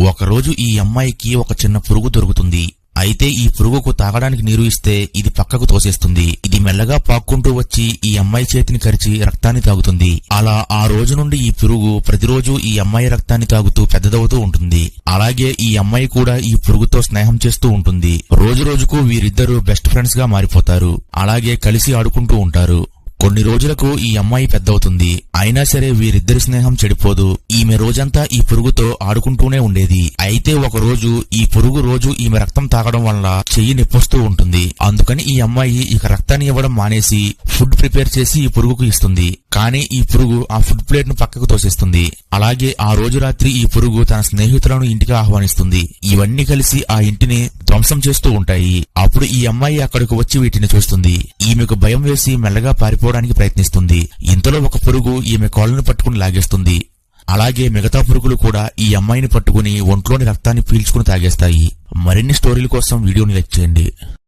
ఒకరోజు ఈ అమ్మాయికి ఒక చిన్న పురుగు దొరుకుతుంది. అయితే ఈ పురుగుకు తాగడానికి నీరు ఇస్తే ఇది పక్కకు తోసేస్తుంది. ఇది మెల్లగా పాక్కుంటూ వచ్చి ఈ అమ్మాయి చేతిని కరిచి రక్తాన్ని తాగుతుంది. అలా ఆ రోజు నుండి ఈ పురుగు ప్రతిరోజు ఈ అమ్మాయి రక్తాన్ని తాగుతూ పెద్దదవుతూ ఉంటుంది. అలాగే ఈ అమ్మాయి కూడా ఈ పురుగుతో స్నేహం చేస్తూ ఉంటుంది. రోజు రోజుకు వీరిద్దరూ బెస్ట్ ఫ్రెండ్స్ గా మారిపోతారు. అలాగే కలిసి ఆడుకుంటూ ఉంటారు. కొన్ని రోజులకు ఈ అమ్మాయి పెద్దవుతుంది. అయినా సరే వీరిద్దరి స్నేహం చెడిపోదు. ఈమె రోజంతా ఈ పురుగుతో ఆడుకుంటూనే ఉండేది. అయితే ఒక రోజు ఈ పురుగు రోజు ఈమె రక్తం తాగడం వల్ల చెయ్యి నొప్పొస్తూ ఉంటుంది. అందుకని ఈ అమ్మాయి ఇక రక్తాన్ని ఇవ్వడం మానేసి ఫుడ్ ప్రిపేర్ చేసి ఈ పురుగుకు ఇస్తుంది. కానీ ఈ పురుగు ఆ ఫుడ్ ప్లేట్ ను పక్కకు తోసేస్తుంది. అలాగే ఆ రోజు రాత్రి ఈ పురుగు తన స్నేహితులను ఇంటికి ఆహ్వానిస్తుంది. ఇవన్నీ కలిసి ఆ ఇంటిని ధ్వంసం చేస్తూ ఉంటాయి. అప్పుడు ఈ అమ్మాయి అక్కడికి వచ్చి వీటిని చూస్తుంది. ఈమెకు భయం వేసి మెల్లగా పారిపోవడానికి ప్రయత్నిస్తుంది. ఇంతలో ఒక పురుగు ఈమె కాళ్ళను పట్టుకుని లాగేస్తుంది. అలాగే మిగతా పురుగులు కూడా ఈ అమ్మాయిని పట్టుకుని ఒంట్లోని రక్తాన్ని పీల్చుకుని తాగేస్తాయి. మరిన్ని స్టోరీల కోసం వీడియోని లైక్ చేయండి.